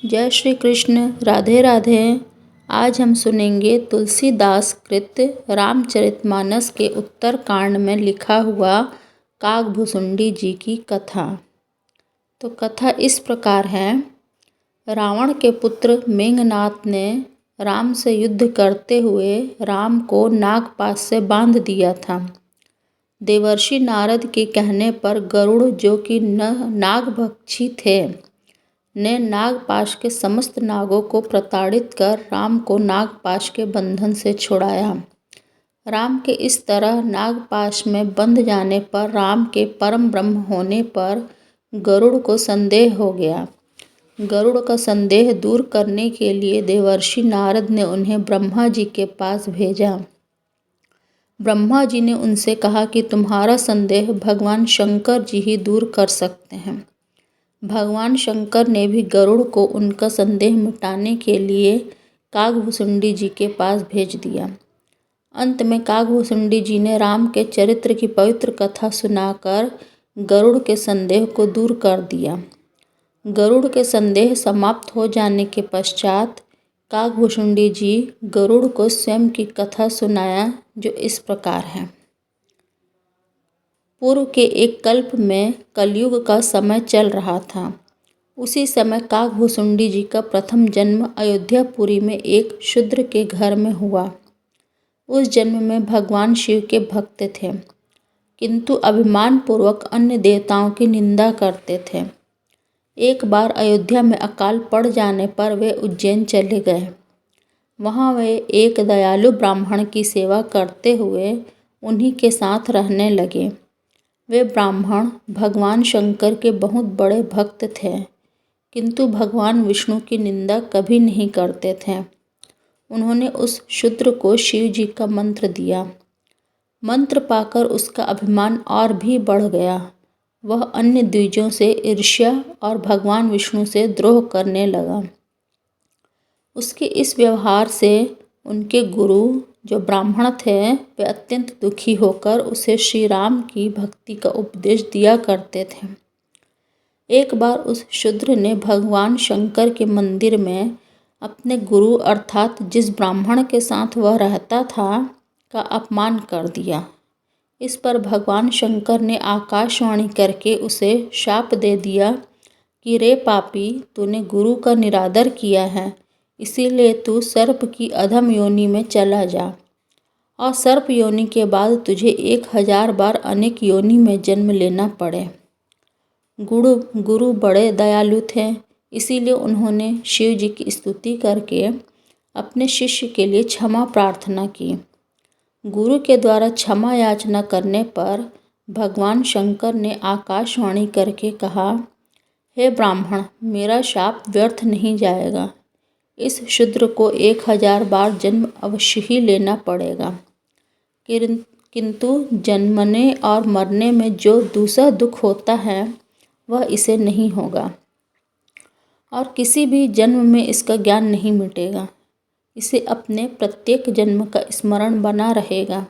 जय श्री कृष्ण। राधे राधे। आज हम सुनेंगे तुलसीदास कृत रामचरितमानस के उत्तरकांड में लिखा हुआ कागभुसुंडी जी की कथा। तो कथा इस प्रकार है। रावण के पुत्र मेघनाद ने राम से युद्ध करते हुए राम को नागपाश से बांध दिया था। देवर्षि नारद के कहने पर गरुड़, जो कि नागभक्षी थे, ने नागपाश के समस्त नागों को प्रताड़ित कर राम को नागपाश के बंधन से छुड़ाया। राम के इस तरह नागपाश में बंध जाने पर राम के परम ब्रह्म होने पर गरुड़ को संदेह हो गया। गरुड़ का संदेह दूर करने के लिए देवर्षि नारद ने उन्हें ब्रह्मा जी के पास भेजा। ब्रह्मा जी ने उनसे कहा कि तुम्हारा संदेह भगवान शंकर जी ही दूर कर सकते हैं। भगवान शंकर ने भी गरुड़ को उनका संदेह मिटाने के लिए कागभुसुंडी जी के पास भेज दिया। अंत में कागभुसुंडी जी ने राम के चरित्र की पवित्र कथा सुनाकर गरुड़ के संदेह को दूर कर दिया। गरुड़ के संदेह समाप्त हो जाने के पश्चात कागभुसुंडी जी गरुड़ को स्वयं की कथा सुनाया, जो इस प्रकार है। पूर्व के एक कल्प में कलयुग का समय चल रहा था। उसी समय कागभुसुंडी जी का प्रथम जन्म अयोध्यापुरी में एक शूद्र के घर में हुआ। उस जन्म में भगवान शिव के भक्त थे, किंतु अभिमानपूर्वक अन्य देवताओं की निंदा करते थे। एक बार अयोध्या में अकाल पड़ जाने पर वे उज्जैन चले गए। वहाँ वे एक दयालु ब्राह्मण की सेवा करते हुए उन्हीं के साथ रहने लगे। वे ब्राह्मण भगवान शंकर के बहुत बड़े भक्त थे, किंतु भगवान विष्णु की निंदा कभी नहीं करते थे। उन्होंने उस शूद्र को शिव जी का मंत्र दिया। मंत्र पाकर उसका अभिमान और भी बढ़ गया। वह अन्य द्विजों से ईर्ष्या और भगवान विष्णु से द्रोह करने लगा। उसके इस व्यवहार से उनके गुरु, जो ब्राह्मण थे, वे अत्यंत दुखी होकर उसे श्री राम की भक्ति का उपदेश दिया करते थे। एक बार उस शूद्र ने भगवान शंकर के मंदिर में अपने गुरु अर्थात जिस ब्राह्मण के साथ वह रहता था का अपमान कर दिया। इस पर भगवान शंकर ने आकाशवाणी करके उसे शाप दे दिया कि रे पापी, तूने गुरु का निरादर किया है, इसीलिए तू सर्प की अधम योनि में चला जा, और सर्प योनि के बाद तुझे 1000 बार अनेक योनि में जन्म लेना पड़े। गुरु बड़े दयालु थे, इसीलिए उन्होंने शिव जी की स्तुति करके अपने शिष्य के लिए क्षमा प्रार्थना की। गुरु के द्वारा क्षमा याचना करने पर भगवान शंकर ने आकाशवाणी करके कहा, हे ब्राह्मण, मेरा शाप व्यर्थ नहीं जाएगा। इस शूद्र को 1000 बार जन्म अवश्य ही लेना पड़ेगा, किंतु जन्मने और मरने में जो दूसरा दुख होता है वह इसे नहीं होगा, और किसी भी जन्म में इसका ज्ञान नहीं मिटेगा। इसे अपने प्रत्येक जन्म का स्मरण बना रहेगा।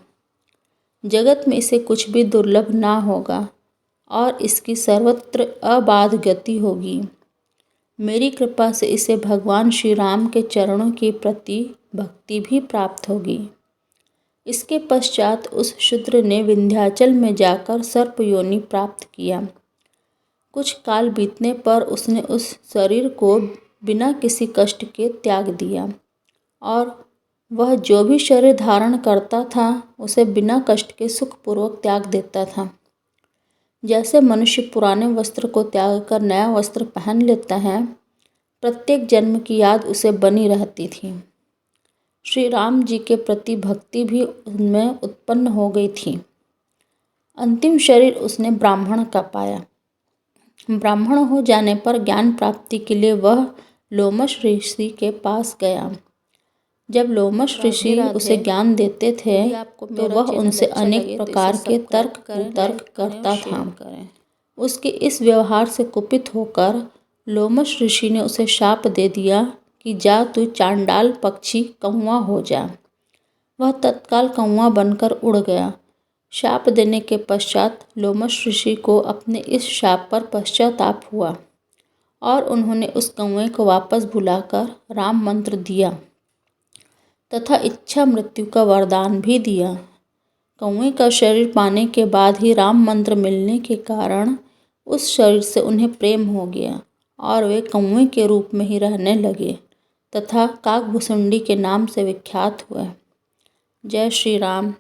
जगत में इसे कुछ भी दुर्लभ ना होगा और इसकी सर्वत्र अबाध गति होगी। मेरी कृपा से इसे भगवान श्री राम के चरणों के प्रति भक्ति भी प्राप्त होगी। इसके पश्चात उस शूद्र ने विंध्याचल में जाकर सर्प योनि प्राप्त किया। कुछ काल बीतने पर उसने उस शरीर को बिना किसी कष्ट के त्याग दिया, और वह जो भी शरीर धारण करता था उसे बिना कष्ट के सुखपूर्वक त्याग देता था। जैसे मनुष्य पुराने वस्त्र को त्याग कर नया वस्त्र पहन लेता है, प्रत्येक जन्म की याद उसे बनी रहती थी। श्री राम जी के प्रति भक्ति भी उनमें उत्पन्न हो गई थी। अंतिम शरीर उसने ब्राह्मण का पाया। ब्राह्मण हो जाने पर ज्ञान प्राप्ति के लिए वह लोमश ऋषि के पास गया। जब लोमश ऋषि उसे ज्ञान देते थे तो वह उनसे अनेक प्रकार के तर्क कुतर्क करता था। उसके इस व्यवहार से कुपित होकर लोमश ऋषि ने उसे शाप दे दिया कि जा तू चांडाल पक्षी कौवा हो जा। वह तत्काल कौवा बनकर उड़ गया। शाप देने के पश्चात लोमश ऋषि को अपने इस शाप पर पश्चाताप हुआ और उन्होंने उस कौवे को वापस बुलाकर राम मंत्र दिया तथा इच्छा मृत्यु का वरदान भी दिया। कौवे का शरीर पाने के बाद ही राम मंत्र मिलने के कारण उस शरीर से उन्हें प्रेम हो गया और वे कौवे के रूप में ही रहने लगे तथा काकभुसुंडी के नाम से विख्यात हुए। जय श्री राम।